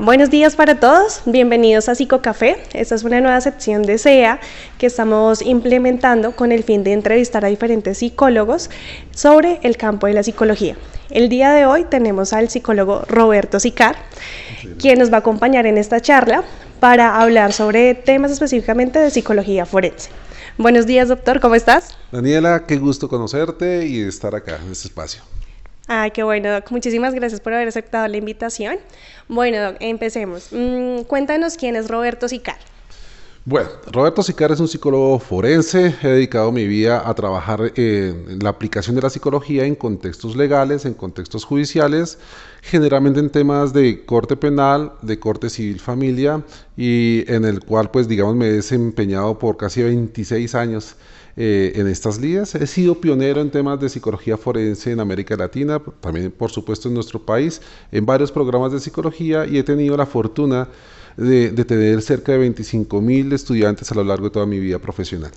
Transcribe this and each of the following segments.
Buenos días para todos, bienvenidos a Psicocafé. Esta es una nueva sección de SEA que estamos implementando con el fin de entrevistar a diferentes psicólogos sobre el campo de la psicología. El día de hoy tenemos al psicólogo Roberto Sicar, quien nos va a acompañar en esta charla para hablar sobre temas específicamente de psicología forense. Buenos días, doctor, ¿cómo estás? Daniela, qué gusto conocerte y estar acá en este espacio. Ay, qué bueno, Doc. Muchísimas gracias por haber aceptado la invitación. Bueno, Doc, empecemos. Cuéntanos quién es Roberto Sicar. Bueno, Roberto Sicar es un psicólogo forense. He dedicado mi vida a trabajar en la aplicación de la psicología en contextos legales, en contextos judiciales, generalmente en temas de corte penal, de corte civil familia, y en el cual, pues, digamos, me he desempeñado por casi 26 años en estas líneas. He sido pionero en temas de psicología forense en América Latina, también por supuesto en nuestro país, en varios programas de psicología, y he tenido la fortuna de tener cerca de 25.000 estudiantes a lo largo de toda mi vida profesional.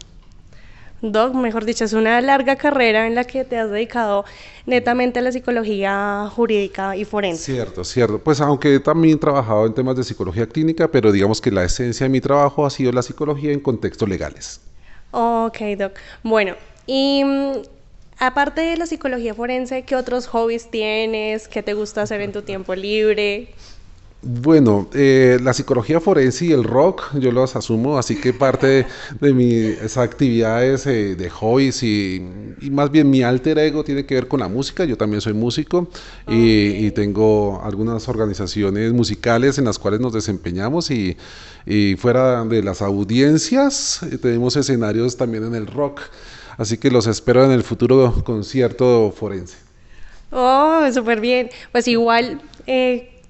Doc, mejor dicho, es una larga carrera en la que te has dedicado netamente a la psicología jurídica y forense. Cierto. Pues aunque también he trabajado en temas de psicología clínica, pero digamos que la esencia de mi trabajo ha sido la psicología en contextos legales. Ok, Doc. Bueno, y aparte de la psicología forense, ¿qué otros hobbies tienes? ¿Qué te gusta hacer en tu tiempo libre? Bueno, la psicología forense y el rock yo los asumo, así que parte de mis actividades de hobbies y más bien mi alter ego tiene que ver con la música. Yo también soy músico y tengo algunas organizaciones musicales en las cuales nos desempeñamos y fuera de las audiencias tenemos escenarios también en el rock, así que los espero en el futuro concierto forense. Oh, súper bien. Pues igual,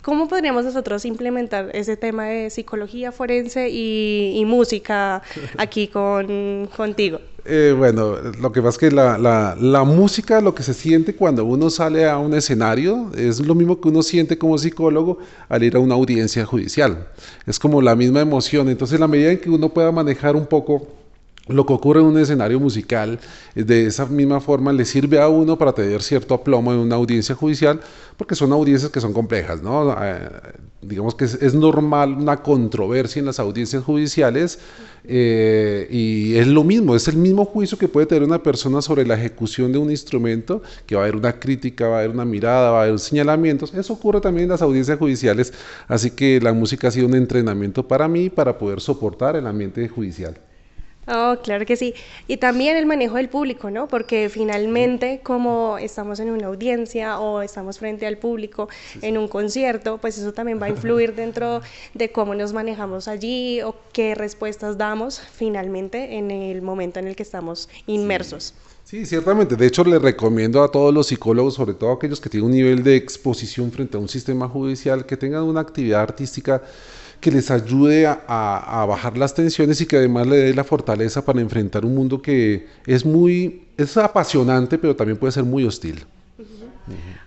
¿cómo podríamos nosotros implementar ese tema de psicología forense y música aquí contigo? Bueno, lo que pasa es que la música, lo que se siente cuando uno sale a un escenario, es lo mismo que uno siente como psicólogo al ir a una audiencia judicial. Es como la misma emoción. Entonces, en la medida en que uno pueda manejar un poco lo que ocurre en un escenario musical, de esa misma forma le sirve a uno para tener cierto aplomo en una audiencia judicial, porque son audiencias que son complejas, ¿no? Digamos que es normal una controversia en las audiencias judiciales, y es lo mismo, es el mismo juicio que puede tener una persona sobre la ejecución de un instrumento, que va a haber una crítica, va a haber una mirada, va a haber señalamientos. Eso ocurre también en las audiencias judiciales, así que la música ha sido un entrenamiento para mí para poder soportar el ambiente judicial. Oh, claro que sí. Y también el manejo del público, ¿no? Porque finalmente, como estamos en una audiencia o estamos frente al público en un concierto, pues eso también va a influir dentro de cómo nos manejamos allí o qué respuestas damos finalmente en el momento en el que estamos inmersos. Sí, ciertamente. De hecho, le recomiendo a todos los psicólogos, sobre todo aquellos que tienen un nivel de exposición frente a un sistema judicial, que tengan una actividad artística que les ayude a bajar las tensiones y que además le dé la fortaleza para enfrentar un mundo que es apasionante, pero también puede ser muy hostil.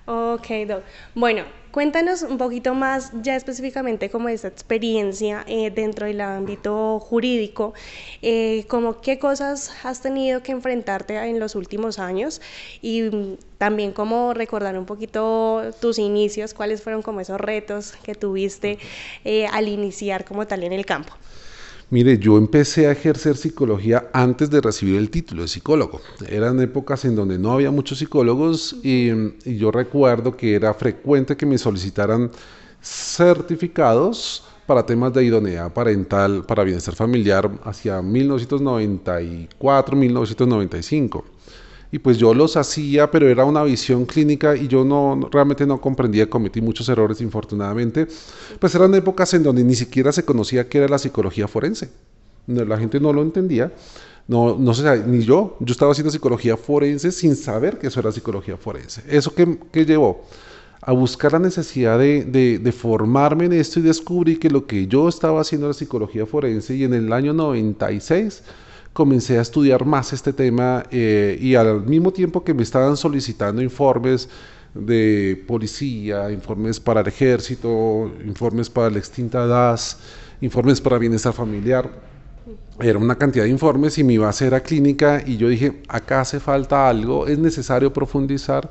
Ok, Doc. Bueno, cuéntanos un poquito más ya específicamente como esa experiencia dentro del ámbito jurídico, como qué cosas has tenido que enfrentarte en los últimos años y también como recordar un poquito tus inicios, cuáles fueron como esos retos que tuviste al iniciar como tal en el campo. Mire, yo empecé a ejercer psicología antes de recibir el título de psicólogo. Eran épocas en donde no había muchos psicólogos y yo recuerdo que era frecuente que me solicitaran certificados para temas de idoneidad parental, para bienestar familiar, hacia 1994, 1995. Y pues yo los hacía, pero era una visión clínica y yo realmente no comprendía, cometí muchos errores infortunadamente. Pues eran épocas en donde ni siquiera se conocía qué era la psicología forense. La gente no lo entendía, no sé, ni yo estaba haciendo psicología forense sin saber que eso era psicología forense. ¿Eso qué llevó? A buscar la necesidad de formarme en esto y descubrí que lo que yo estaba haciendo era psicología forense, y en el año 96 comencé a estudiar más este tema, y al mismo tiempo que me estaban solicitando informes de policía, informes para el ejército, informes para la extinta DAS, informes para bienestar familiar, era una cantidad de informes y mi base era clínica, y yo dije, acá hace falta algo, es necesario profundizar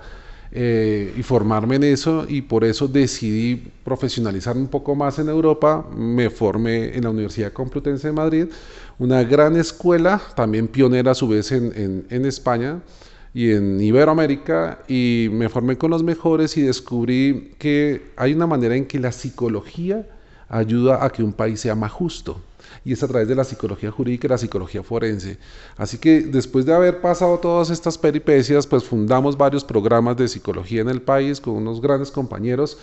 y formarme en eso, y por eso decidí profesionalizarme un poco más en Europa. Me formé en la Universidad Complutense de Madrid, una gran escuela, también pionera a su vez en España y en Iberoamérica, y me formé con los mejores y descubrí que hay una manera en que la psicología ayuda a que un país sea más justo, y es a través de la psicología jurídica y la psicología forense. Así que después de haber pasado todas estas peripecias, pues fundamos varios programas de psicología en el país con unos grandes compañeros,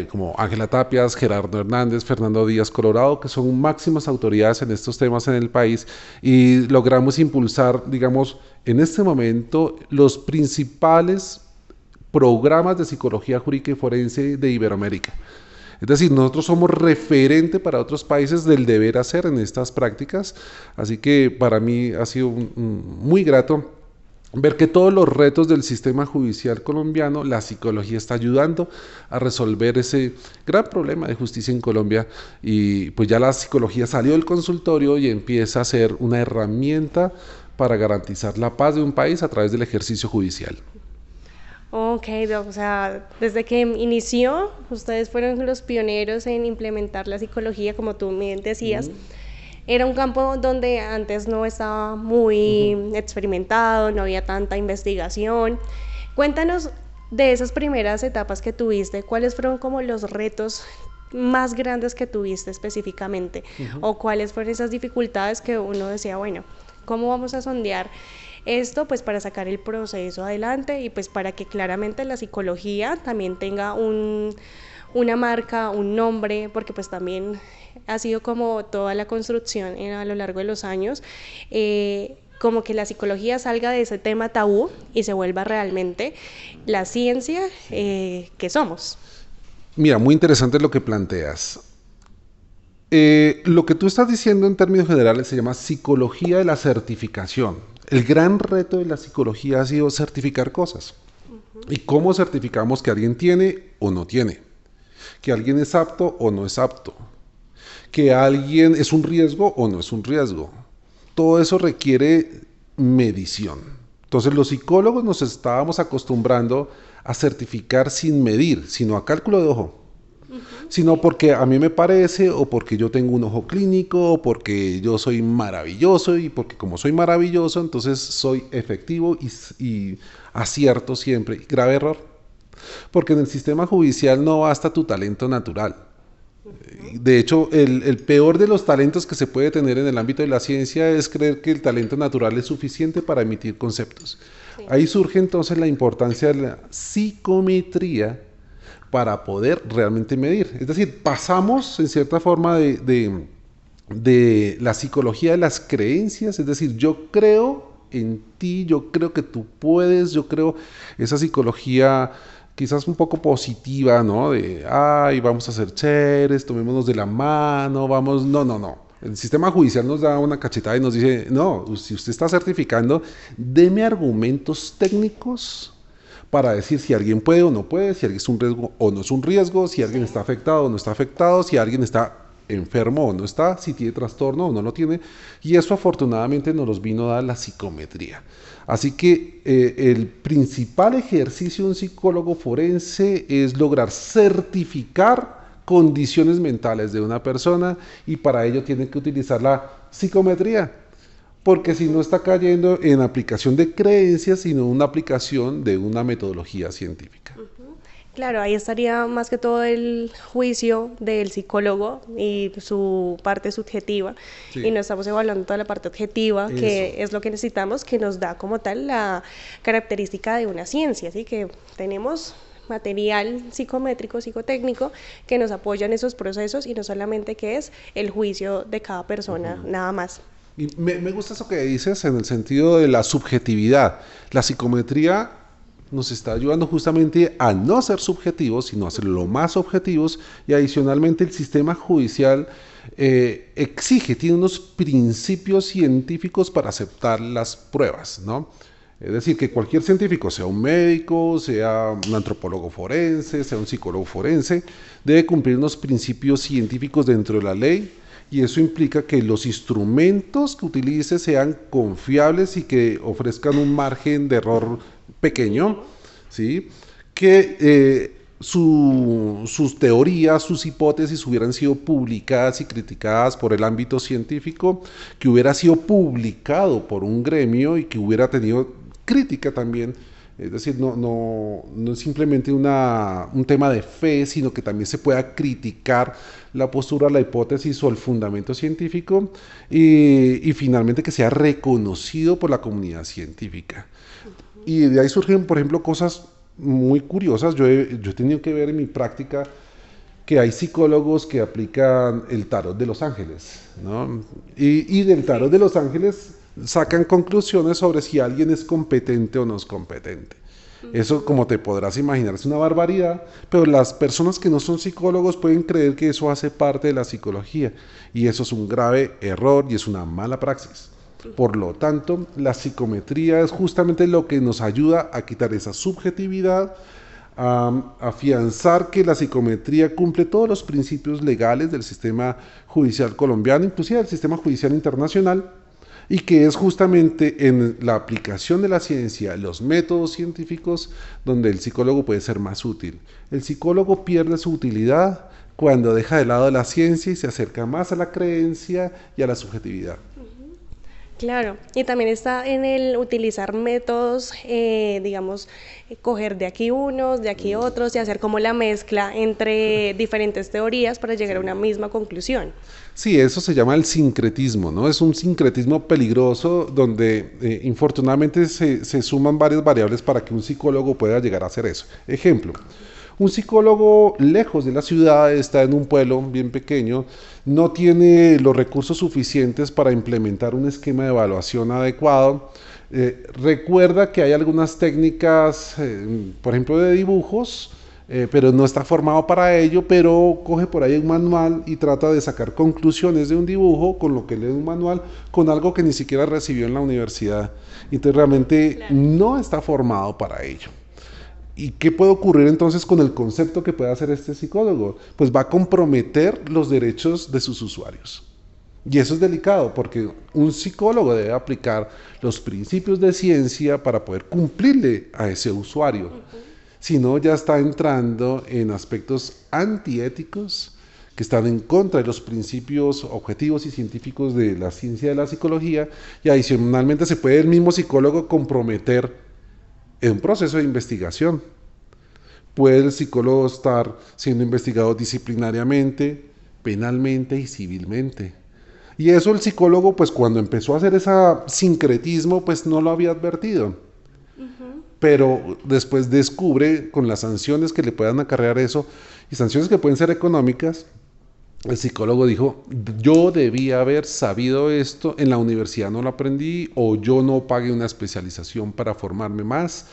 como Ángela Tapias, Gerardo Hernández, Fernando Díaz Colorado, que son máximas autoridades en estos temas en el país, y logramos impulsar, digamos, en este momento los principales programas de psicología jurídica y forense de Iberoamérica. Es decir, nosotros somos referente para otros países del deber hacer en estas prácticas, así que para mí ha sido muy grato ver que todos los retos del sistema judicial colombiano, la psicología está ayudando a resolver ese gran problema de justicia en Colombia, y pues ya la psicología salió del consultorio y empieza a ser una herramienta para garantizar la paz de un país a través del ejercicio judicial. Ok, Doc, o sea, desde que inició, ustedes fueron los pioneros en implementar la psicología, como tú me decías. Era un campo donde antes no estaba muy experimentado, no había tanta investigación. Cuéntanos de esas primeras etapas que tuviste, ¿cuáles fueron como los retos más grandes que tuviste específicamente? ¿O cuáles fueron esas dificultades que uno decía, bueno, ¿cómo vamos a sondear esto pues para sacar el proceso adelante y pues para que claramente la psicología también tenga una marca, un nombre, porque pues también ha sido como toda la construcción a lo largo de los años, como que la psicología salga de ese tema tabú y se vuelva realmente la ciencia que somos? Mira, muy interesante lo que planteas. Lo que tú estás diciendo en términos generales se llama psicología de la certificación. El gran reto de la psicología ha sido certificar cosas. ¿Y cómo certificamos que alguien tiene o no tiene? Que alguien es apto o no es apto. Que alguien es un riesgo o no es un riesgo. Todo eso requiere medición. Entonces los psicólogos nos estábamos acostumbrando a certificar sin medir, sino a cálculo de ojo. Sino porque a mí me parece, o porque yo tengo un ojo clínico, o porque yo soy maravilloso, y porque como soy maravilloso, entonces soy efectivo y acierto siempre. Grave error. Porque en el sistema judicial no basta tu talento natural. De hecho, el peor de los talentos que se puede tener en el ámbito de la ciencia es creer que el talento natural es suficiente para emitir conceptos. Sí. Ahí surge entonces la importancia de la psicometría para poder realmente medir. Es decir, pasamos en cierta forma de la psicología de las creencias, es decir, yo creo en ti, yo creo que tú puedes, yo creo esa psicología quizás un poco positiva, ¿no? De, ay, vamos a ser chéveres, tomémonos de la mano, vamos, no. El sistema judicial nos da una cachetada y nos dice, no, si usted está certificando, deme argumentos técnicos para decir si alguien puede o no puede, si alguien es un riesgo o no es un riesgo, si alguien está afectado o no está afectado, si alguien está enfermo o no está, si tiene trastorno o no lo tiene, y eso afortunadamente nos los vino a dar la psicometría. Así que el principal ejercicio de un psicólogo forense es lograr certificar condiciones mentales de una persona, y para ello tiene que utilizar la psicometría, porque si no está cayendo en aplicación de creencias, sino una aplicación de una metodología científica. Claro, ahí estaría más que todo el juicio del psicólogo y su parte subjetiva, sí. Y no estamos evaluando toda la parte objetiva, eso, que es lo que necesitamos, que nos da como tal la característica de una ciencia, ¿sí? Que tenemos material psicométrico, psicotécnico, que nos apoya en esos procesos, y no solamente que es el juicio de cada persona, nada más. Y me gusta eso que dices en el sentido de la subjetividad. La psicometría nos está ayudando justamente a no ser subjetivos, sino a ser lo más objetivos, y adicionalmente el sistema judicial tiene unos principios científicos para aceptar las pruebas, ¿no? Es decir, que cualquier científico, sea un médico, sea un antropólogo forense, sea un psicólogo forense, debe cumplir unos principios científicos dentro de la ley, y eso implica que los instrumentos que utilice sean confiables y que ofrezcan un margen de error pequeño, ¿sí? Que sus teorías, sus hipótesis hubieran sido publicadas y criticadas por el ámbito científico, que hubiera sido publicado por un gremio y que hubiera tenido crítica también. Es decir, no es simplemente un tema de fe, sino que también se pueda criticar la postura, la hipótesis o el fundamento científico y finalmente que sea reconocido por la comunidad científica. Y de ahí surgen, por ejemplo, cosas muy curiosas. Yo he tenido que ver en mi práctica que hay psicólogos que aplican el tarot de los ángeles, ¿no? Y del tarot de los ángeles sacan conclusiones sobre si alguien es competente o no es competente. Eso, como te podrás imaginar, es una barbaridad, pero las personas que no son psicólogos pueden creer que eso hace parte de la psicología, y eso es un grave error y es una mala praxis. Por lo tanto, la psicometría es justamente lo que nos ayuda a quitar esa subjetividad, a afianzar que la psicometría cumple todos los principios legales del sistema judicial colombiano, inclusive del sistema judicial internacional, y que es justamente en la aplicación de la ciencia, los métodos científicos, donde el psicólogo puede ser más útil. El psicólogo pierde su utilidad cuando deja de lado la ciencia y se acerca más a la creencia y a la subjetividad. Claro, y también está en el utilizar métodos, digamos, coger de aquí unos, de aquí otros y hacer como la mezcla entre diferentes teorías para llegar a una misma conclusión. Sí, eso se llama el sincretismo, ¿no? Es un sincretismo peligroso donde infortunadamente se suman varias variables para que un psicólogo pueda llegar a hacer eso. Ejemplo, un psicólogo lejos de la ciudad, está en un pueblo bien pequeño, no tiene los recursos suficientes para implementar un esquema de evaluación adecuado. Recuerda que hay algunas técnicas, por ejemplo, de dibujos, pero no está formado para ello, pero coge por ahí un manual y trata de sacar conclusiones de un dibujo con lo que lee un manual, con algo que ni siquiera recibió en la universidad. Entonces realmente no está formado para ello. ¿Y qué puede ocurrir entonces con el concepto que puede hacer este psicólogo? Pues va a comprometer los derechos de sus usuarios. Y eso es delicado porque un psicólogo debe aplicar los principios de ciencia para poder cumplirle a ese usuario. Si no, ya está entrando en aspectos antiéticos que están en contra de los principios objetivos y científicos de la ciencia de la psicología, y adicionalmente se puede el mismo psicólogo comprometer en un proceso de investigación. Puede el psicólogo estar siendo investigado disciplinariamente, penalmente y civilmente. Y eso el psicólogo, pues cuando empezó a hacer ese sincretismo, pues no lo había advertido. Pero después descubre con las sanciones que le puedan acarrear eso, y sanciones que pueden ser económicas, el psicólogo dijo, yo debía haber sabido esto, en la universidad no lo aprendí, o yo no pagué una especialización para formarme más,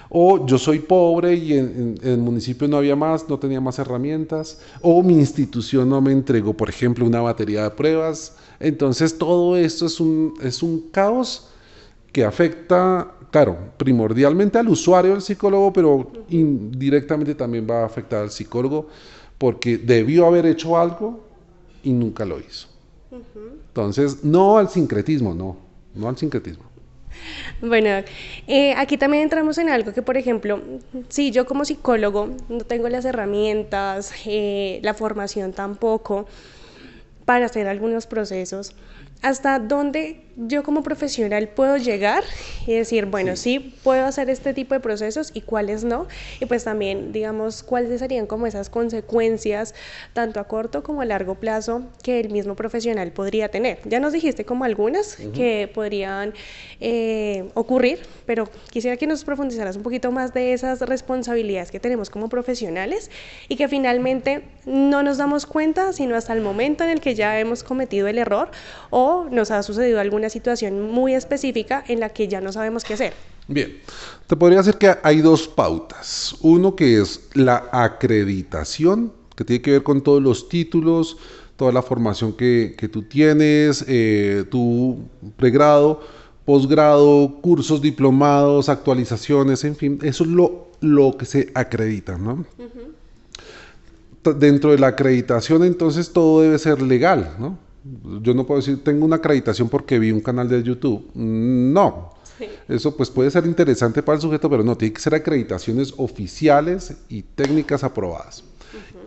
o yo soy pobre y en el municipio no había más, no tenía más herramientas, o mi institución no me entregó, por ejemplo, una batería de pruebas. Entonces todo esto es un caos que afecta, claro, primordialmente al usuario del psicólogo, pero indirectamente también va a afectar al psicólogo, porque debió haber hecho algo y nunca lo hizo. Entonces, no al sincretismo, no al sincretismo. Bueno, aquí también entramos en algo que, por ejemplo, si yo como psicólogo no tengo las herramientas, la formación tampoco para hacer algunos procesos, ¿hasta dónde yo como profesional puedo llegar y decir, bueno, sí puedo hacer este tipo de procesos y cuáles no? Y pues también, digamos, cuáles serían como esas consecuencias, tanto a corto como a largo plazo, que el mismo profesional podría tener. Ya nos dijiste como algunas que podrían ocurrir, pero quisiera que nos profundizaras un poquito más de esas responsabilidades que tenemos como profesionales y que finalmente no nos damos cuenta sino hasta el momento en el que ya hemos cometido el error o nos ha sucedido alguna situación muy específica en la que ya no sabemos qué hacer. Bien, te podría decir que hay dos pautas. Uno que es la acreditación, que tiene que ver con todos los títulos, toda la formación que tú tienes, tu pregrado, posgrado, cursos, diplomados, actualizaciones, en fin, eso es lo que se acredita, ¿no? Dentro de la acreditación, entonces, todo debe ser legal, ¿no? Yo no puedo decir, tengo una acreditación porque vi un canal de YouTube. No. Sí. Eso pues puede ser interesante para el sujeto, pero no, tiene que ser acreditaciones oficiales y técnicas aprobadas.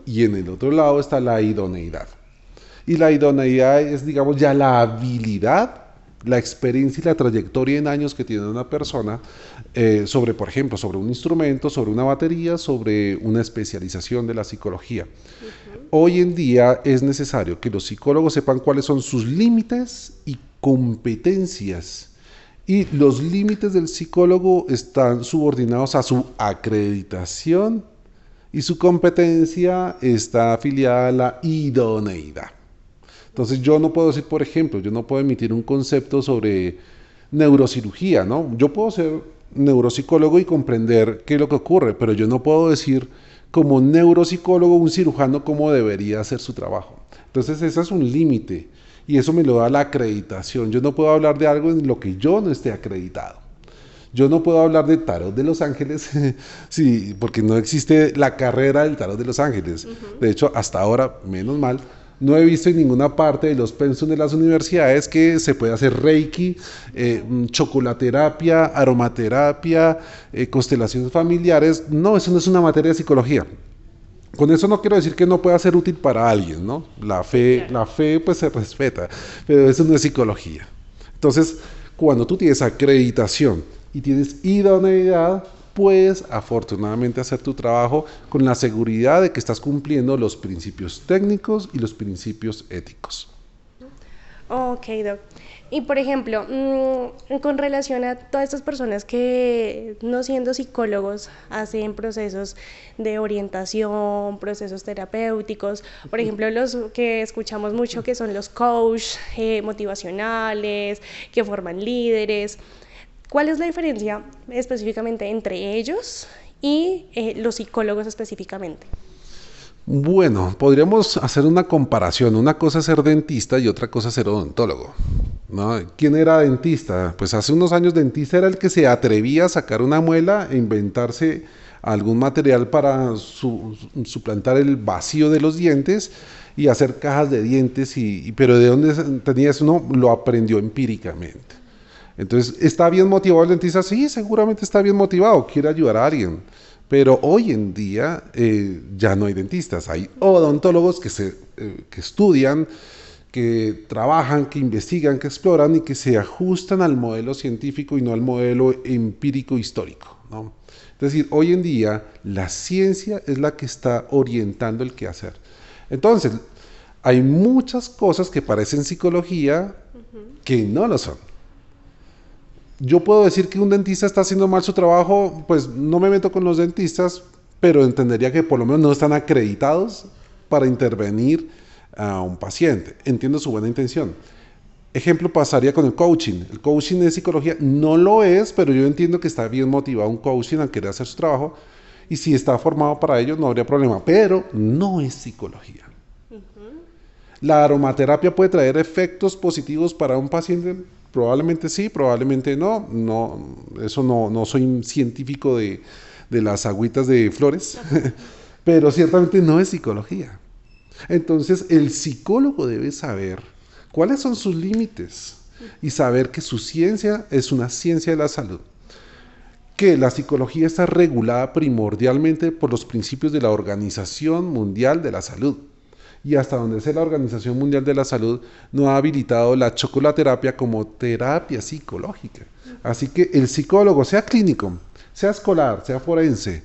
Y en el otro lado está la idoneidad. Y la idoneidad es, digamos, ya la habilidad, la experiencia y la trayectoria en años que tiene una persona sobre, por ejemplo, sobre un instrumento, sobre una batería, sobre una especialización de la psicología. Hoy en día es necesario que los psicólogos sepan cuáles son sus límites y competencias. Y los límites del psicólogo están subordinados a su acreditación y su competencia está afiliada a la idoneidad. Entonces yo no puedo decir, por ejemplo, yo no puedo emitir un concepto sobre neurocirugía, ¿no? Yo puedo ser neuropsicólogo y comprender qué es lo que ocurre, pero yo no puedo decir como neuropsicólogo, un cirujano, cómo debería hacer su trabajo. Entonces ese es un límite y eso me lo da la acreditación. Yo no puedo hablar de algo en lo que yo no esté acreditado. Yo no puedo hablar de tarot de Los Ángeles, sí, porque no existe la carrera del tarot de Los Ángeles. De hecho, hasta ahora, menos mal, no he visto en ninguna parte de los pensum de las universidades que se pueda hacer reiki, chocolaterapia, aromaterapia, constelaciones familiares. No, eso no es una materia de psicología. Con eso no quiero decir que no pueda ser útil para alguien, ¿no? Sí, claro. La fe pues se respeta, pero eso no es psicología. Entonces, cuando tú tienes acreditación y tienes idoneidad, puedes afortunadamente hacer tu trabajo con la seguridad de que estás cumpliendo los principios técnicos y los principios éticos. Ok, Doc. Y por ejemplo, con relación a todas estas personas que no siendo psicólogos hacen procesos de orientación, procesos terapéuticos, por ejemplo, los que escuchamos mucho que son los coach motivacionales, que forman líderes, ¿cuál es la diferencia específicamente entre ellos y los psicólogos específicamente? Bueno, podríamos hacer una comparación. Una cosa es ser dentista y otra cosa es ser odontólogo, ¿no? ¿Quién era dentista? Pues hace unos años dentista era el que se atrevía a sacar una muela e inventarse algún material para suplantar el vacío de los dientes y hacer cajas de dientes. Pero ¿de dónde tenía eso? No, lo aprendió empíricamente. Entonces, ¿está bien motivado el dentista? Sí, seguramente está bien motivado, quiere ayudar a alguien. Pero hoy en día ya no hay dentistas, hay odontólogos que estudian, que trabajan, que investigan, que exploran y que se ajustan al modelo científico y no al modelo empírico histórico, ¿no? Es decir, hoy en día la ciencia es la que está orientando el quehacer. Entonces, hay muchas cosas que parecen psicología que no lo son. Yo puedo decir que un dentista está haciendo mal su trabajo, pues no me meto con los dentistas, pero entendería que por lo menos no están acreditados para intervenir a un paciente. Entiendo su buena intención. Ejemplo pasaría con el coaching. El coaching es psicología, no lo es, pero yo entiendo que está bien motivado un coaching a querer hacer su trabajo y si está formado para ello no habría problema, pero no es psicología. La aromaterapia puede traer efectos positivos para un paciente. Probablemente sí, probablemente no. Eso no soy científico de las agüitas de flores, pero ciertamente no es psicología. Entonces, el psicólogo debe saber cuáles son sus límites y saber que su ciencia es una ciencia de la salud. Que la psicología está regulada primordialmente por los principios de la Organización Mundial de la Salud. Y hasta donde sé la Organización Mundial de la Salud no ha habilitado la chocolaterapia como terapia psicológica. Así que el psicólogo, sea clínico, sea escolar, sea forense,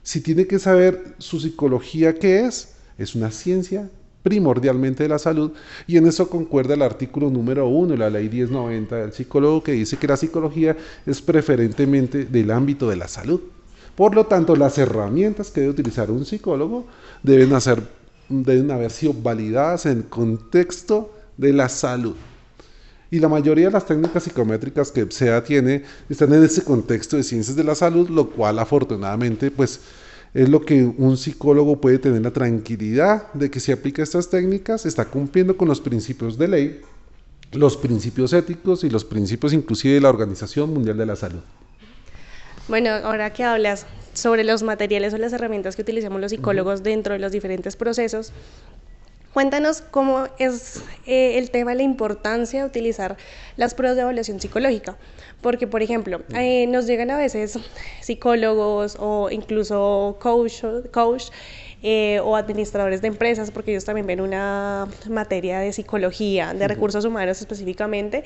si tiene que saber su psicología qué es una ciencia primordialmente de la salud y en eso concuerda el artículo número 1 de la ley 1090 del psicólogo que dice que la psicología es preferentemente del ámbito de la salud. Por lo tanto, las herramientas que debe utilizar un psicólogo deben haber sido validadas en el contexto de la salud. Y la mayoría de las técnicas psicométricas que PSEA tiene están en ese contexto de ciencias de la salud, lo cual afortunadamente pues es lo que un psicólogo puede tener la tranquilidad de que si aplica estas técnicas está cumpliendo con los principios de ley, los principios éticos y los principios inclusive de la Organización Mundial de la Salud. Bueno, ahora que hablas sobre los materiales o las herramientas que utilizamos los psicólogos dentro de los diferentes procesos, Cuéntanos cómo es el tema de la importancia de utilizar las pruebas de evaluación psicológica. Porque, por ejemplo, nos llegan a veces psicólogos o incluso coach o administradores de empresas, porque ellos también ven una materia de psicología, de recursos humanos específicamente,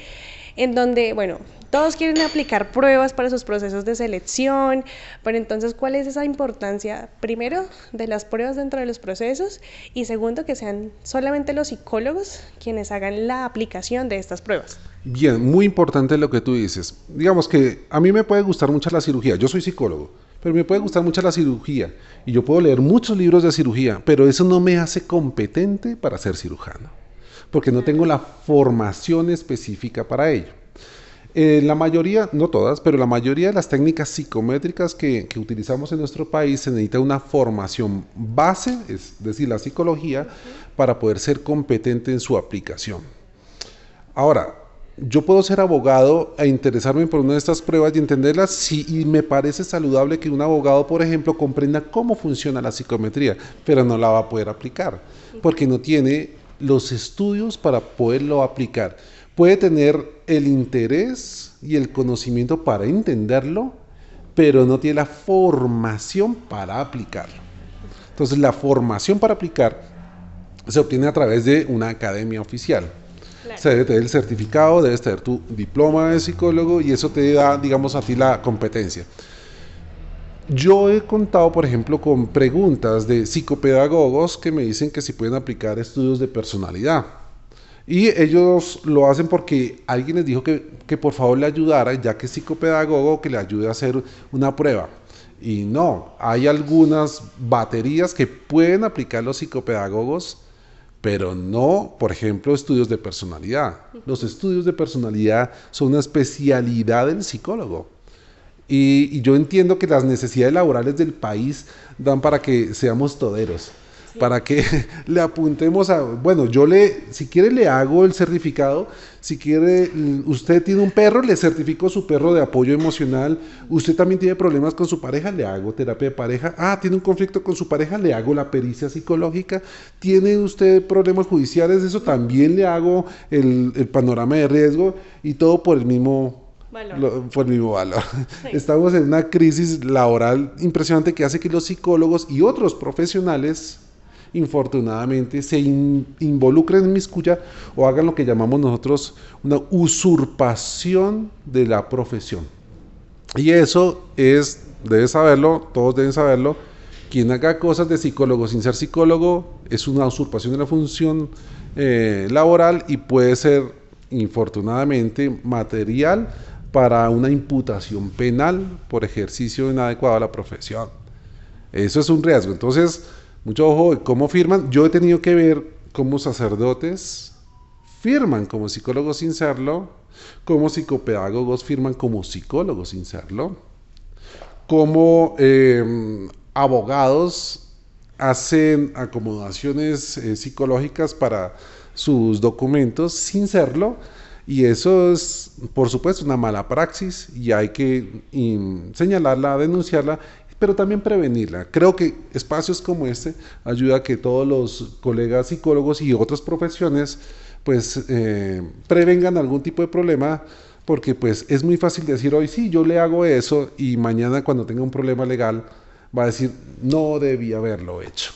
en donde, bueno, todos quieren aplicar pruebas para sus procesos de selección, pero entonces, ¿cuál es esa importancia, primero, de las pruebas dentro de los procesos y segundo, que sean solamente los psicólogos quienes hagan la aplicación de estas pruebas? Bien, muy importante lo que tú dices. Digamos que a mí me puede gustar mucho la cirugía, yo soy psicólogo, pero me puede gustar mucho la cirugía y yo puedo leer muchos libros de cirugía, pero eso no me hace competente para ser cirujano, porque no tengo la formación específica para ello. La mayoría, no todas, pero la mayoría de las técnicas psicométricas que utilizamos en nuestro país se necesita una formación base, es decir, la psicología, para poder ser competente en su aplicación. Ahora, yo puedo ser abogado e interesarme por una de estas pruebas y entenderlas, y me parece saludable que un abogado, por ejemplo, comprenda cómo funciona la psicometría, pero no la va a poder aplicar, porque no tiene los estudios para poderlo aplicar. Puede tener el interés y el conocimiento para entenderlo, pero no tiene la formación para aplicarlo. Entonces, la formación para aplicar se obtiene a través de una academia oficial. Claro. Se debe tener el certificado, debes tener tu diploma de psicólogo y eso te da, digamos, a ti la competencia. Yo he contado, por ejemplo, con preguntas de psicopedagogos que me dicen que si pueden aplicar estudios de personalidad. Y ellos lo hacen porque alguien les dijo que por favor le ayudara, ya que es psicopedagogo, que le ayude a hacer una prueba. Y no, hay algunas baterías que pueden aplicar los psicopedagogos, pero no, por ejemplo, estudios de personalidad. Los estudios de personalidad son una especialidad del psicólogo. Y yo entiendo que las necesidades laborales del país dan para que seamos toderos. Sí. Para que le apuntemos a, bueno, si quiere le hago el certificado, si quiere, usted tiene un perro, le certifico su perro de apoyo emocional, usted también tiene problemas con su pareja, le hago terapia de pareja, tiene un conflicto con su pareja, le hago la pericia psicológica, tiene usted problemas judiciales, eso también le hago el panorama de riesgo y todo por el mismo valor. Sí. Estamos en una crisis laboral impresionante que hace que los psicólogos y otros profesionales infortunadamente se involucren en miscuya o hagan lo que llamamos nosotros una usurpación de la profesión. Y eso debes saberlo, todos deben saberlo, quien haga cosas de psicólogo sin ser psicólogo es una usurpación de la función laboral y puede ser infortunadamente material para una imputación penal por ejercicio inadecuado de la profesión. Eso es un riesgo. Entonces, mucho ojo de cómo firman. Yo he tenido que ver cómo sacerdotes firman como psicólogos sin serlo, cómo psicopedagogos firman como psicólogos sin serlo, cómo abogados hacen acomodaciones psicológicas para sus documentos sin serlo, y eso es, por supuesto, una mala praxis y hay que señalarla, denunciarla, pero también prevenirla. Creo que espacios como este ayuda a que todos los colegas psicólogos y otras profesiones pues prevengan algún tipo de problema, porque pues es muy fácil decir hoy sí, yo le hago eso, y mañana cuando tenga un problema legal va a decir no debí haberlo hecho.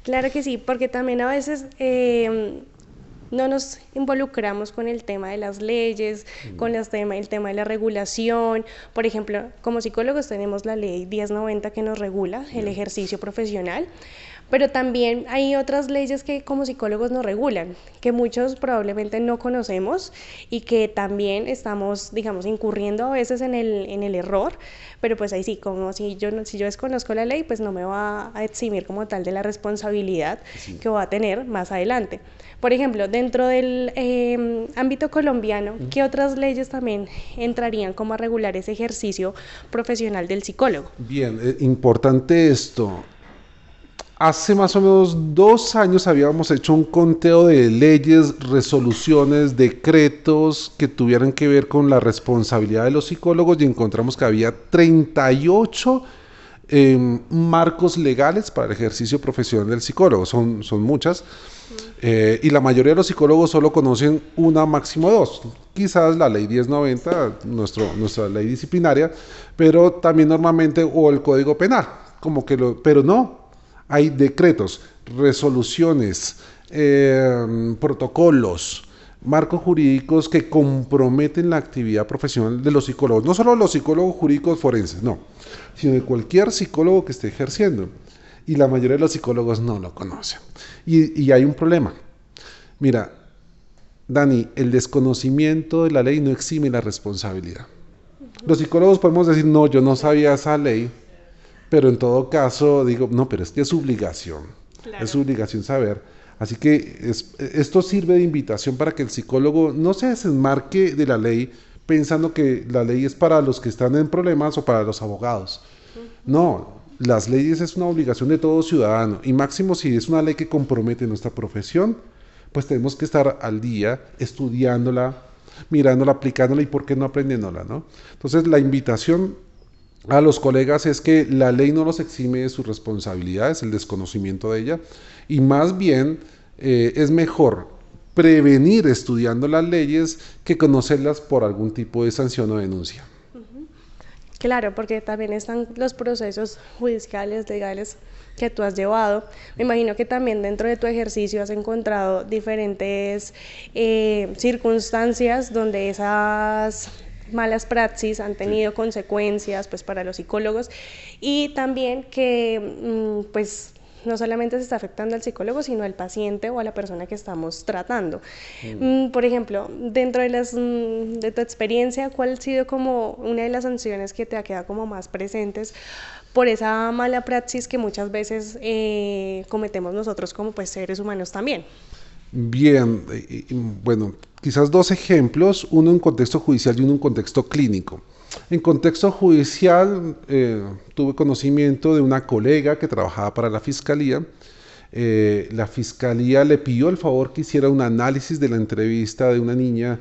Claro que sí, porque también a veces no nos involucramos con el tema de las leyes, con el tema de la regulación. Por ejemplo, como psicólogos tenemos la ley 1090 que nos regula el ejercicio profesional, pero también hay otras leyes que como psicólogos nos regulan, que muchos probablemente no conocemos y que también estamos, digamos, incurriendo a veces en el error, pero pues ahí sí, como si yo desconozco la ley, pues no me va a eximir como tal de la responsabilidad que voy a tener más adelante. Por ejemplo, dentro del ámbito colombiano, ¿qué otras leyes también entrarían como a regular ese ejercicio profesional del psicólogo? Bien, importante esto. Hace más o menos 2 años habíamos hecho un conteo de leyes, resoluciones, decretos que tuvieran que ver con la responsabilidad de los psicólogos, y encontramos que había 38 marcos legales para el ejercicio profesional del psicólogo. Son muchas. Y la mayoría de los psicólogos solo conocen una, máximo dos. Quizás la ley 1090, nuestra ley disciplinaria, pero también normalmente, o el Código Penal, pero no, hay decretos, resoluciones, protocolos, marcos jurídicos que comprometen la actividad profesional de los psicólogos. No solo los psicólogos jurídicos forenses, no, sino de cualquier psicólogo que esté ejerciendo. Y la mayoría de los psicólogos no lo conocen. Y hay un problema. Mira, Dani, el desconocimiento de la ley no exime la responsabilidad. Los psicólogos podemos decir, no, yo no sabía esa ley, pero en todo caso digo, no, pero es que es su obligación. Claro. Es su obligación saber. Así que esto sirve de invitación para que el psicólogo no se desenmarque de la ley pensando que la ley es para los que están en problemas o para los abogados. No, las leyes es una obligación de todo ciudadano y máximo si es una ley que compromete nuestra profesión, pues tenemos que estar al día estudiándola, mirándola, aplicándola y por qué no aprendiéndola, ¿no? Entonces la invitación a los colegas es que la ley no los exime de sus responsabilidades, el desconocimiento de ella, y más bien es mejor prevenir estudiando las leyes que conocerlas por algún tipo de sanción o denuncia. Claro, porque también están los procesos judiciales, legales que tú has llevado. Me imagino que también dentro de tu ejercicio has encontrado diferentes circunstancias donde esas malas praxis han tenido consecuencias pues para los psicólogos y también que pues no solamente se está afectando al psicólogo, sino al paciente o a la persona que estamos tratando. Por ejemplo, dentro de tu experiencia, ¿cuál ha sido como una de las sanciones que te ha quedado como más presentes por esa mala praxis que muchas veces cometemos nosotros como pues seres humanos también? Bien, bueno, quizás dos ejemplos, uno en contexto judicial y uno en contexto clínico. En contexto judicial, tuve conocimiento de una colega que trabajaba para la fiscalía. La fiscalía le pidió el favor que hiciera un análisis de la entrevista de una niña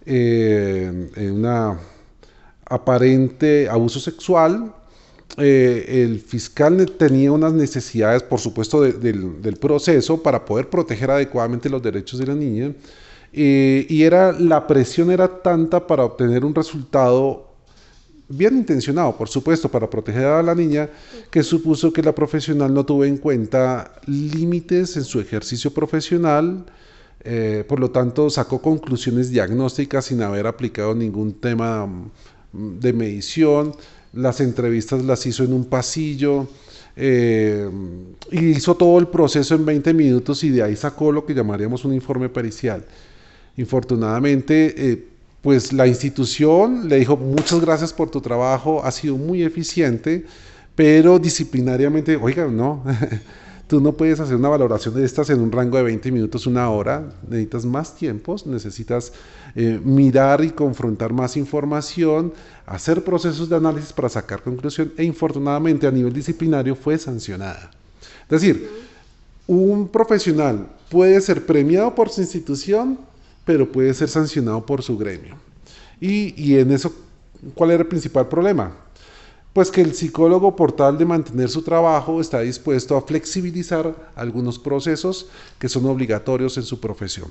en una aparente abuso sexual. El fiscal tenía unas necesidades, por supuesto, del proceso para poder proteger adecuadamente los derechos de la niña. Y la presión era tanta para obtener un resultado bien intencionado, por supuesto, para proteger a la niña, que supuso que la profesional no tuvo en cuenta límites en su ejercicio profesional, por lo tanto sacó conclusiones diagnósticas sin haber aplicado ningún tema de medición, las entrevistas las hizo en un pasillo, y hizo todo el proceso en 20 minutos y de ahí sacó lo que llamaríamos un informe pericial. Infortunadamente, pues la institución le dijo muchas gracias por tu trabajo, ha sido muy eficiente, pero disciplinariamente, oiga, no, tú no puedes hacer una valoración de estas en un rango de 20 minutos, una hora, necesitas más tiempos, necesitas mirar y confrontar más información, hacer procesos de análisis para sacar conclusión, e infortunadamente a nivel disciplinario fue sancionada. Es decir, un profesional puede ser premiado por su institución, pero puede ser sancionado por su gremio. Y en eso, ¿cuál era el principal problema? Pues que el psicólogo, por tal de mantener su trabajo, está dispuesto a flexibilizar algunos procesos que son obligatorios en su profesión.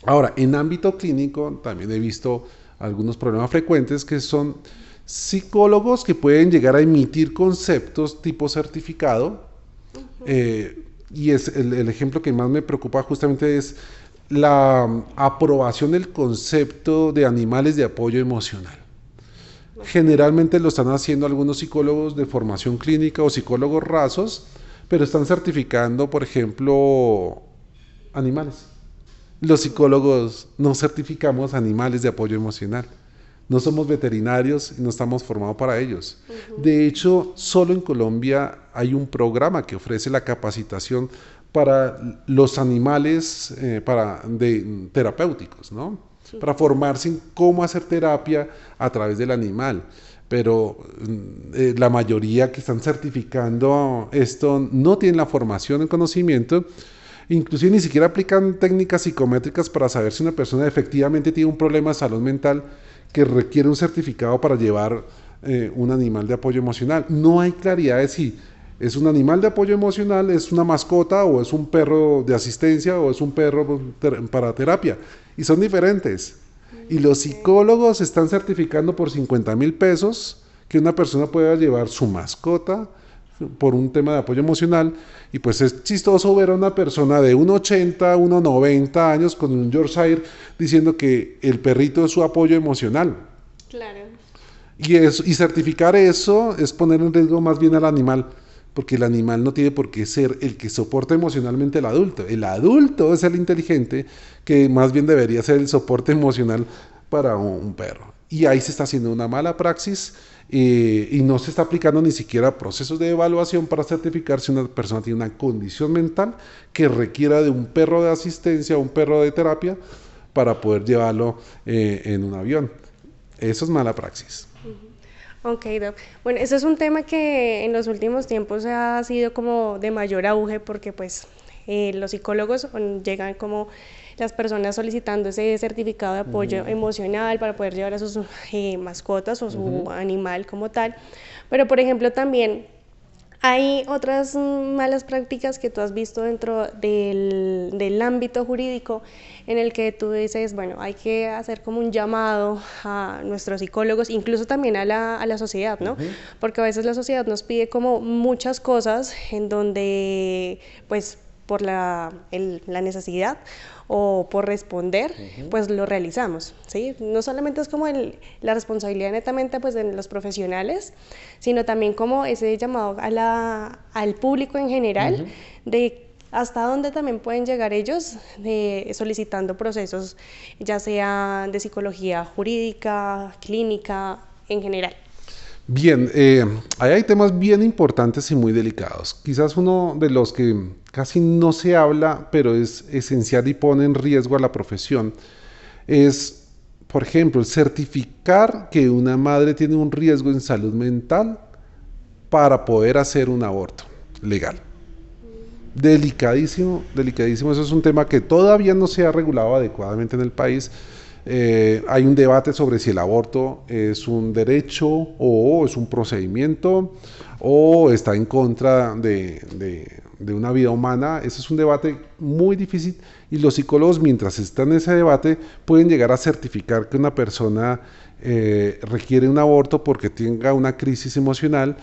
Ahora, en ámbito clínico, también he visto algunos problemas frecuentes que son psicólogos que pueden llegar a emitir conceptos tipo certificado, y es el ejemplo que más me preocupa justamente es la aprobación del concepto de animales de apoyo emocional. Generalmente lo están haciendo algunos psicólogos de formación clínica o psicólogos rasos, pero están certificando, por ejemplo, animales. Los psicólogos no certificamos animales de apoyo emocional. No somos veterinarios y no estamos formados para ellos. De hecho, solo en Colombia hay un programa que ofrece la capacitación para los animales terapéuticos, ¿no? Sí. Para formarse en cómo hacer terapia a través del animal. Pero la mayoría que están certificando esto no tienen la formación en conocimiento, inclusive ni siquiera aplican técnicas psicométricas para saber si una persona efectivamente tiene un problema de salud mental que requiere un certificado para llevar un animal de apoyo emocional. No hay claridad de si ¿Es un animal de apoyo emocional, es una mascota o es un perro de asistencia o es un perro para terapia? Y son diferentes. Y los Ok. psicólogos están certificando por 50.000 pesos que una persona pueda llevar su mascota por un tema de apoyo emocional. Y pues es chistoso ver a una persona de 1,80, 1,90 años con un Yorkshire diciendo que el perrito es su apoyo emocional. Claro. Y certificar eso es poner en riesgo más bien al animal, porque el animal no tiene por qué ser el que soporta emocionalmente al adulto. El adulto es el inteligente que más bien debería ser el soporte emocional para un perro. Y ahí se está haciendo una mala praxis y no se está aplicando ni siquiera procesos de evaluación para certificar si una persona tiene una condición mental que requiera de un perro de asistencia o un perro de terapia para poder llevarlo en un avión. Eso es mala praxis. Ok, Doc. Bueno, eso es un tema que en los últimos tiempos ha sido como de mayor auge porque pues los psicólogos llegan como las personas solicitando ese certificado de apoyo emocional para poder llevar a sus mascotas o su animal como tal. Pero por ejemplo también hay otras malas prácticas que tú has visto dentro del ámbito jurídico en el que tú dices, bueno, hay que hacer como un llamado a nuestros psicólogos, incluso también a la sociedad, ¿no? Porque a veces la sociedad nos pide como muchas cosas en donde, pues, por la necesidad o por responder, pues lo realizamos, ¿sí? No solamente es como la responsabilidad netamente pues de los profesionales, sino también como ese llamado al público en general de hasta dónde también pueden llegar ellos solicitando procesos, ya sea de psicología jurídica, clínica, en general. Bien, ahí hay temas bien importantes y muy delicados. Quizás uno de los que casi no se habla, pero es esencial y pone en riesgo a la profesión, es, por ejemplo, el certificar que una madre tiene un riesgo en salud mental para poder hacer un aborto legal. Delicadísimo, delicadísimo. Eso es un tema que todavía no se ha regulado adecuadamente en el país. Hay un debate sobre si el aborto es un derecho o es un procedimiento o está en contra de una vida humana. Ese es un debate muy difícil y los psicólogos, mientras están en ese debate, pueden llegar a certificar que una persona requiere un aborto porque tenga una crisis emocional.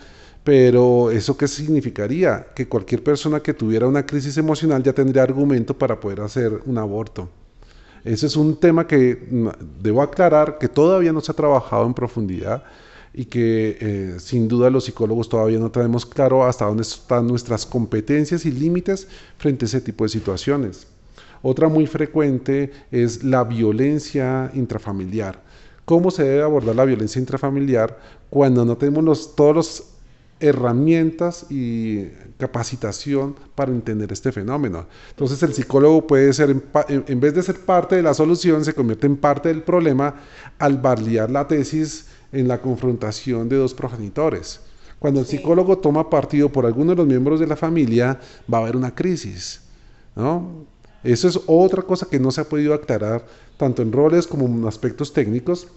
Pero ¿eso qué significaría? Que cualquier persona que tuviera una crisis emocional ya tendría argumento para poder hacer un aborto. Ese es un tema que debo aclarar que todavía no se ha trabajado en profundidad y que sin duda los psicólogos todavía no tenemos claro hasta dónde están nuestras competencias y límites frente a ese tipo de situaciones. Otra muy frecuente es la violencia intrafamiliar. ¿Cómo se debe abordar la violencia intrafamiliar cuando no tenemos todos los herramientas y capacitación para entender este fenómeno? Entonces el psicólogo puede ser, en vez de ser parte de la solución, se convierte en parte del problema al validar la tesis en la confrontación de dos progenitores. Cuando el Sí. psicólogo toma partido por alguno de los miembros de la familia, va a haber una crisis, ¿no? Eso es otra cosa que no se ha podido aclarar tanto en roles como en aspectos técnicos.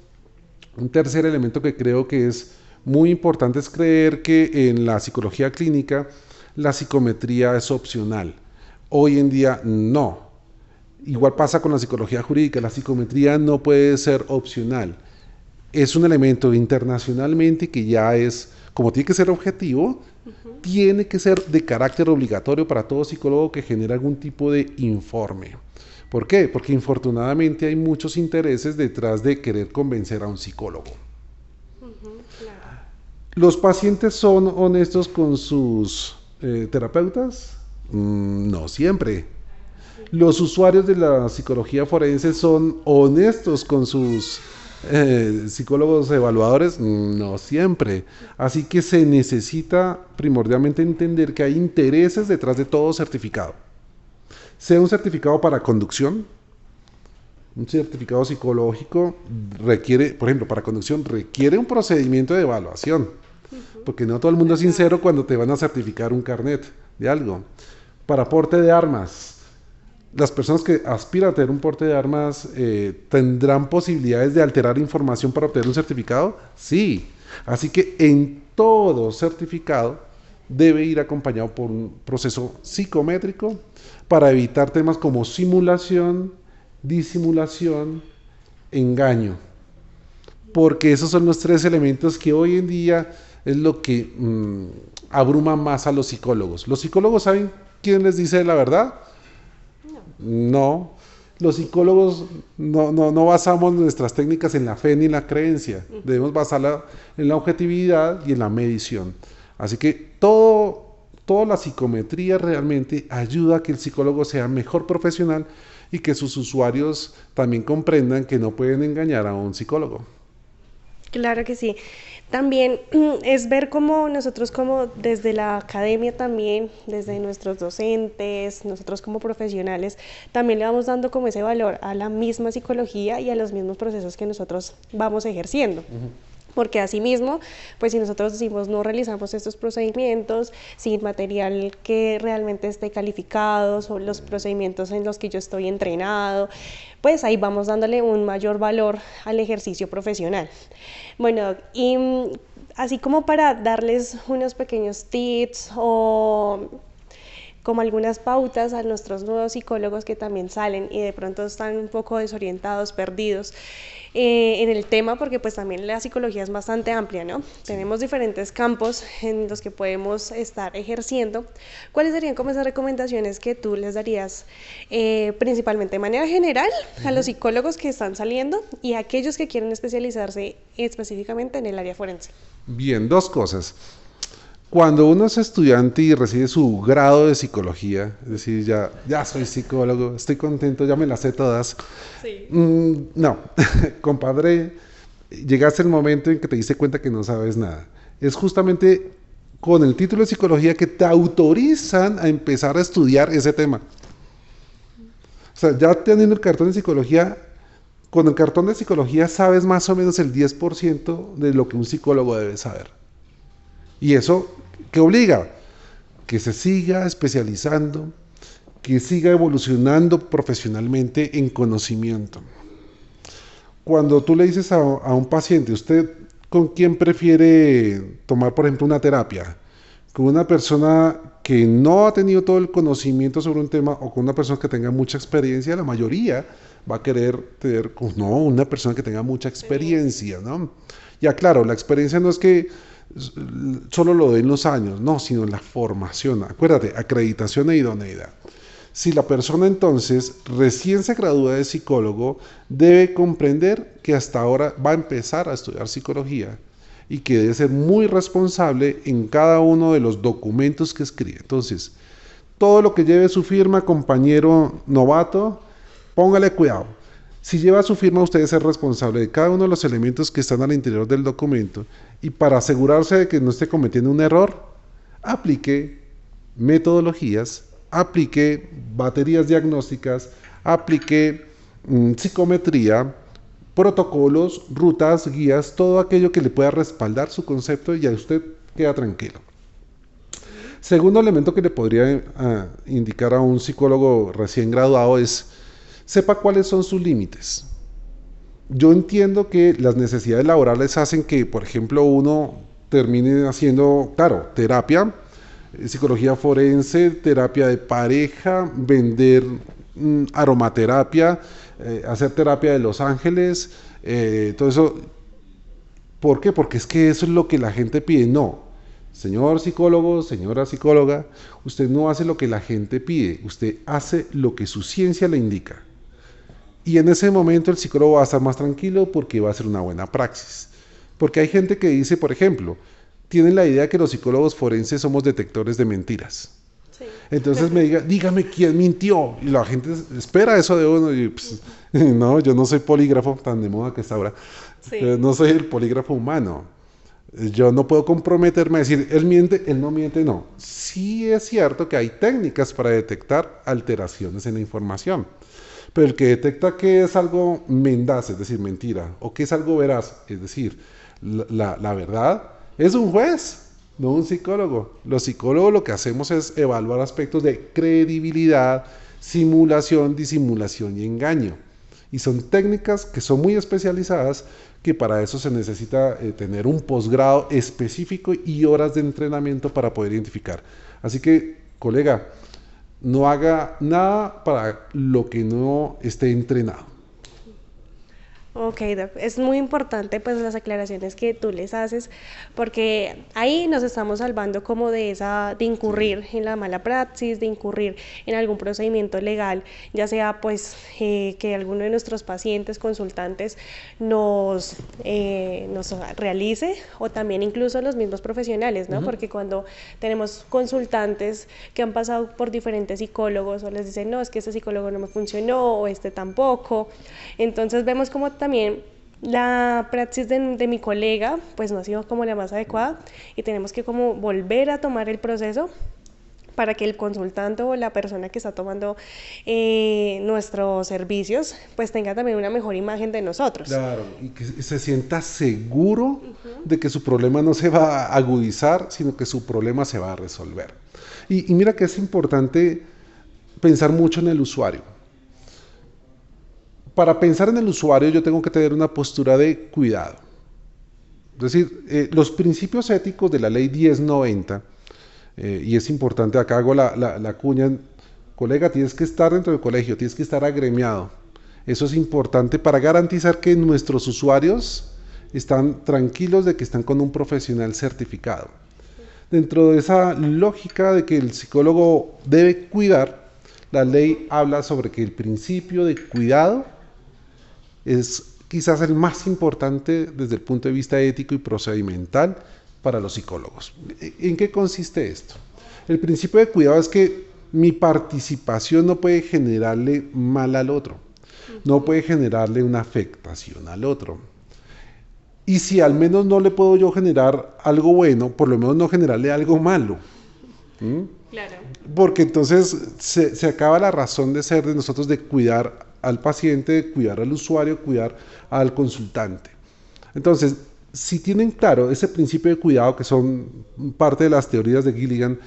Un tercer elemento que creo que es muy importante es creer que en la psicología clínica la psicometría es opcional. Hoy en día no. Igual pasa con la psicología jurídica, la psicometría no puede ser opcional. Es un elemento internacionalmente que ya es, como tiene que ser objetivo, tiene que ser de carácter obligatorio para todo psicólogo que genere algún tipo de informe. ¿Por qué? Porque infortunadamente hay muchos intereses detrás de querer convencer a un psicólogo. Claro. ¿Los pacientes son honestos con sus terapeutas? No siempre. ¿Los usuarios de la psicología forense son honestos con sus psicólogos evaluadores? No siempre. Así que se necesita primordialmente entender que hay intereses detrás de todo certificado. Sea un certificado para conducción, un certificado psicológico requiere, por ejemplo, para conducción requiere un procedimiento de evaluación, porque no todo el mundo es Ajá. sincero cuando te van a certificar un carnet de algo. Para porte de armas, las personas que aspiran a tener un porte de armas tendrán posibilidades de alterar información para obtener un certificado. Sí, así que en todo certificado debe ir acompañado por un proceso psicométrico para evitar temas como simulación, disimulación, engaño, porque esos son los tres elementos que hoy en día es lo que abruma más a los psicólogos. ¿Los psicólogos saben quién les dice la verdad? No. Los psicólogos no basamos nuestras técnicas en la fe ni en la creencia. Debemos basarla en la objetividad y en la medición. Así que toda la psicometría realmente ayuda a que el psicólogo sea mejor profesional y que sus usuarios también comprendan que no pueden engañar a un psicólogo. Claro que sí. También es ver cómo nosotros como desde la academia también, desde nuestros docentes, nosotros como profesionales, también le vamos dando como ese valor a la misma psicología y a los mismos procesos que nosotros vamos ejerciendo. Porque asimismo, pues si nosotros decimos no realizamos estos procedimientos sin material que realmente esté calificado, o los procedimientos en los que yo estoy entrenado, pues ahí vamos dándole un mayor valor al ejercicio profesional. Bueno, y así como para darles unos pequeños tips o como algunas pautas a nuestros nuevos psicólogos que también salen y de pronto están un poco desorientados, perdidos en el tema, porque pues también la psicología es bastante amplia, ¿no? Tenemos diferentes campos en los que podemos estar ejerciendo. ¿Cuáles serían como esas recomendaciones que tú les darías principalmente de manera general a los psicólogos que están saliendo y a aquellos que quieren especializarse específicamente en el área forense? Bien, dos cosas. Cuando uno es estudiante y recibe su grado de psicología, es decir, ya soy psicólogo, estoy contento, ya me las sé todas. Sí. No, compadre, llegaste el momento en que te diste cuenta que no sabes nada. Es justamente con el título de psicología que te autorizan a empezar a estudiar ese tema. O sea, ya teniendo el cartón de psicología, con el cartón de psicología sabes más o menos el 10% de lo que un psicólogo debe saber. Y eso, ¿qué obliga? Que se siga especializando, que siga evolucionando profesionalmente en conocimiento. Cuando tú le dices a un paciente, ¿usted con quién prefiere tomar, por ejemplo, una terapia? ¿Con una persona que no ha tenido todo el conocimiento sobre un tema o con una persona que tenga mucha experiencia? La mayoría va a querer tener, no, una persona que tenga mucha experiencia, ¿no? Ya claro, la experiencia no es que solo lo den los años, no, sino la formación. Acuérdate, acreditación e idoneidad. Si la persona entonces recién se gradúa de psicólogo, debe comprender que hasta ahora va a empezar a estudiar psicología y que debe ser muy responsable en cada uno de los documentos que escribe. Entonces, todo lo que lleve su firma, compañero novato, póngale cuidado. Si lleva su firma, usted debe ser responsable de cada uno de los elementos que están al interior del documento y para asegurarse de que no esté cometiendo un error, aplique metodologías, aplique baterías diagnósticas, aplique psicometría, protocolos, rutas, guías, todo aquello que le pueda respaldar su concepto y a usted queda tranquilo. Segundo elemento que le podría indicar a un psicólogo recién graduado es sepa cuáles son sus límites. Yo entiendo que las necesidades laborales hacen que, por ejemplo, uno termine haciendo, claro, terapia, psicología forense, terapia de pareja, vender aromaterapia, hacer terapia de Los Ángeles, todo eso. ¿Por qué? Porque es que eso es lo que la gente pide. No, señor psicólogo, señora psicóloga, usted no hace lo que la gente pide, usted hace lo que su ciencia le indica. Y en ese momento el psicólogo va a estar más tranquilo porque va a hacer una buena praxis. Porque hay gente que dice, por ejemplo, tienen la idea que los psicólogos forenses somos detectores de mentiras. Sí. Entonces dígame quién mintió. Y la gente espera eso de uno. Y pues, no, yo no soy polígrafo, tan de moda que está ahora. Sí. No soy el polígrafo humano. Yo no puedo comprometerme a decir, él miente, él no miente, no. Sí es cierto que hay técnicas para detectar alteraciones en la información. Pero el que detecta que es algo mendaz, es decir, mentira, o que es algo veraz, es decir, la verdad, es un juez, no un psicólogo. Los psicólogos lo que hacemos es evaluar aspectos de credibilidad, simulación, disimulación y engaño. Y son técnicas que son muy especializadas, que para eso se necesita tener un posgrado específico y horas de entrenamiento para poder identificar. Así que, colega, no haga nada para lo que no esté entrenado. Ok, Doc, es muy importante pues las aclaraciones que tú les haces porque ahí nos estamos salvando como de de incurrir en la mala praxis, de incurrir en algún procedimiento legal, ya sea pues que alguno de nuestros pacientes, consultantes nos realice o también incluso los mismos profesionales, ¿no? Porque cuando tenemos consultantes que han pasado por diferentes psicólogos o les dicen, no, es que este psicólogo no me funcionó o este tampoco, entonces vemos como también la praxis de mi colega pues no ha sido como la más adecuada y tenemos que como volver a tomar el proceso para que el consultante o la persona que está tomando nuestros servicios pues tenga también una mejor imagen de nosotros. Claro, y que se sienta seguro de que su problema no se va a agudizar, sino que su problema se va a resolver. Y mira que es importante pensar mucho en el usuario. Para pensar en el usuario yo tengo que tener una postura de cuidado. Es decir, los principios éticos de la ley 1090, y es importante, acá hago la cuña, colega, tienes que estar dentro del colegio, tienes que estar agremiado. Eso es importante para garantizar que nuestros usuarios están tranquilos de que están con un profesional certificado. Dentro de esa lógica de que el psicólogo debe cuidar, la ley habla sobre que el principio de cuidado es quizás el más importante desde el punto de vista ético y procedimental para los psicólogos. ¿En qué consiste esto? El principio de cuidado es que mi participación no puede generarle mal al otro, no puede generarle una afectación al otro. Y si al menos no le puedo yo generar algo bueno, por lo menos no generarle algo malo. Claro. Porque entonces se acaba la razón de ser de nosotros de cuidar al paciente, de cuidar al usuario, cuidar al consultante. Entonces, si tienen claro ese principio de cuidado, que son parte de las teorías de Gilligan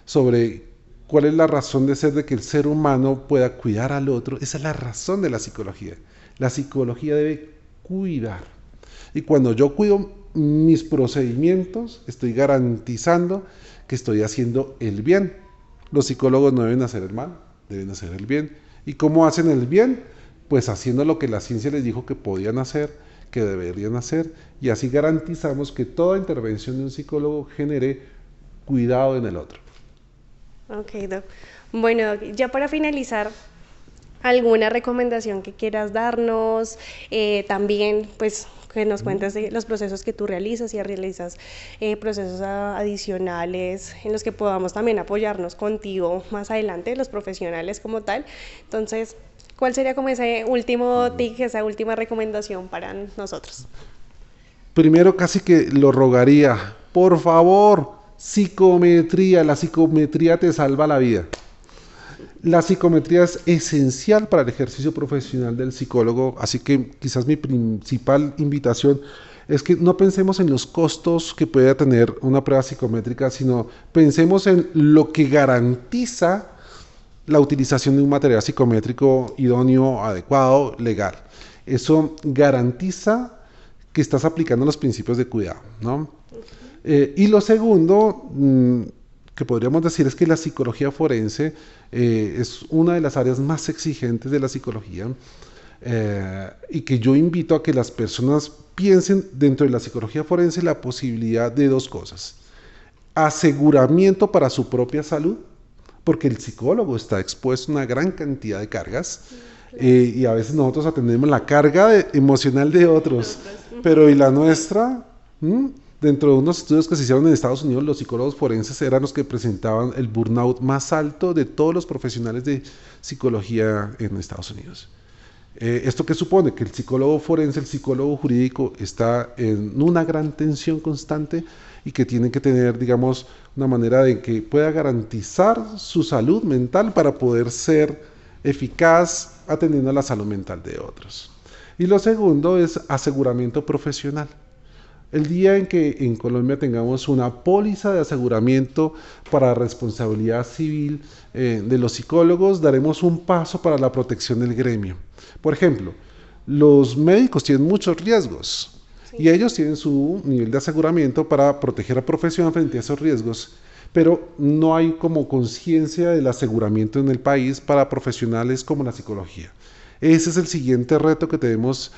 sobre cuál es la razón de ser de que el ser humano pueda cuidar al otro, esa es la razón de la psicología. La psicología debe cuidar. Y cuando yo cuido mis procedimientos, estoy garantizando que estoy haciendo el bien. Los psicólogos no deben hacer el mal, deben hacer el bien. ¿Y cómo hacen el bien? Pues haciendo lo que la ciencia les dijo que podían hacer, que deberían hacer, y así garantizamos que toda intervención de un psicólogo genere cuidado en el otro. Ok, Doc. Bueno, Doc, ya para finalizar, ¿alguna recomendación que quieras darnos? También, pues, que nos cuentes de los procesos que tú realizas y realizas procesos adicionales en los que podamos también apoyarnos contigo más adelante, los profesionales como tal. Entonces, ¿cuál sería como ese último tip, esa última recomendación para nosotros? Primero casi que lo rogaría, por favor, psicometría, la psicometría te salva la vida. La psicometría es esencial para el ejercicio profesional del psicólogo, así que quizás mi principal invitación es que no pensemos en los costos que pueda tener una prueba psicométrica, sino pensemos en lo que garantiza la utilización de un material psicométrico idóneo, adecuado, legal. Eso garantiza que estás aplicando los principios de cuidado, ¿no? Y lo segundo que podríamos decir es que la psicología forense es una de las áreas más exigentes de la psicología, y que yo invito a que las personas piensen dentro de la psicología forense la posibilidad de dos cosas: aseguramiento para su propia salud, porque el psicólogo está expuesto a una gran cantidad de cargas, y a veces nosotros atendemos la carga emocional de otros, pero ¿y la nuestra? Dentro de unos estudios que se hicieron en Estados Unidos, los psicólogos forenses eran los que presentaban el burnout más alto de todos los profesionales de psicología en Estados Unidos. ¿Esto qué supone? Que el psicólogo forense, el psicólogo jurídico, está en una gran tensión constante y que tiene que tener, digamos, una manera de que pueda garantizar su salud mental para poder ser eficaz atendiendo a la salud mental de otros. Y lo segundo es aseguramiento profesional. El día en que en Colombia tengamos una póliza de aseguramiento para responsabilidad civil de los psicólogos, daremos un paso para la protección del gremio. Por ejemplo, los médicos tienen muchos riesgos y ellos tienen su nivel de aseguramiento para proteger a la profesión frente a esos riesgos, pero no hay como conciencia del aseguramiento en el país para profesionales como la psicología. Ese es el siguiente reto que tenemos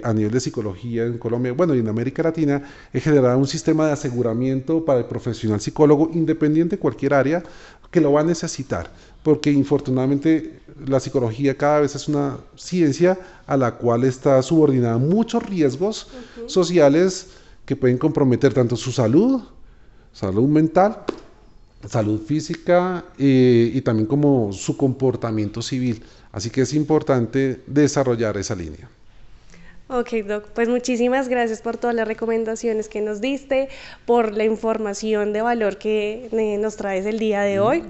a nivel de psicología en Colombia, bueno, y en América Latina, es generar un sistema de aseguramiento para el profesional psicólogo, independiente de cualquier área, que lo va a necesitar, porque infortunadamente la psicología cada vez es una ciencia a la cual está subordinada a muchos riesgos sociales que pueden comprometer tanto su salud, salud mental, salud física y también como su comportamiento civil. Así que es importante desarrollar esa línea. Ok, Doc, pues muchísimas gracias por todas las recomendaciones que nos diste, por la información de valor que nos traes el día de hoy.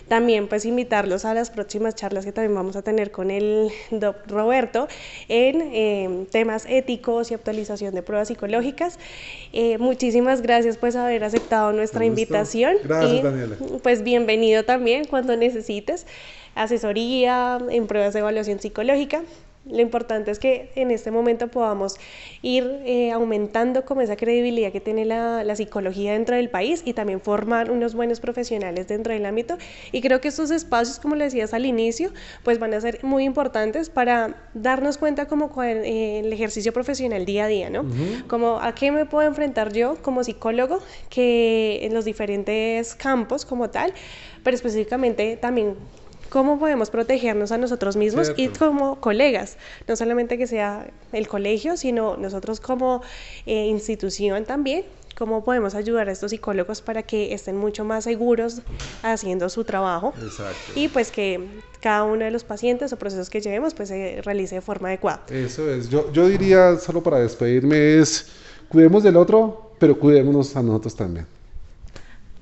También pues invitarlos a las próximas charlas que también vamos a tener con el Doc Roberto en temas éticos y actualización de pruebas psicológicas. Muchísimas gracias pues haber aceptado nuestra invitación. Gracias, Daniela. Pues bienvenido también cuando necesites asesoría en pruebas de evaluación psicológica. Lo importante es que en este momento podamos ir aumentando como esa credibilidad que tiene la psicología dentro del país y también formar unos buenos profesionales dentro del ámbito. Y creo que estos espacios, como le decías al inicio, pues van a ser muy importantes para darnos cuenta como con el ejercicio profesional día a día, ¿no? Como a qué me puedo enfrentar yo como psicólogo, que en los diferentes campos como tal, pero específicamente también cómo podemos protegernos a nosotros mismos y como colegas, no solamente que sea el colegio, sino nosotros como institución también, cómo podemos ayudar a estos psicólogos para que estén mucho más seguros haciendo su trabajo. Exacto. Y pues que cada uno de los pacientes o procesos que llevemos pues se realice de forma adecuada. Eso es, yo diría, solo para despedirme, es cuidemos del otro, pero cuidémonos a nosotros también.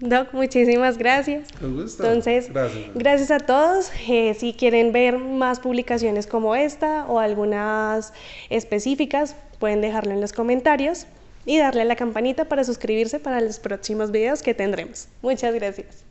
Doc, muchísimas gracias. Con gusto. Entonces, gracias a todos. Si quieren ver más publicaciones como esta o algunas específicas, pueden dejarlo en los comentarios y darle a la campanita para suscribirse para los próximos videos que tendremos. Muchas gracias.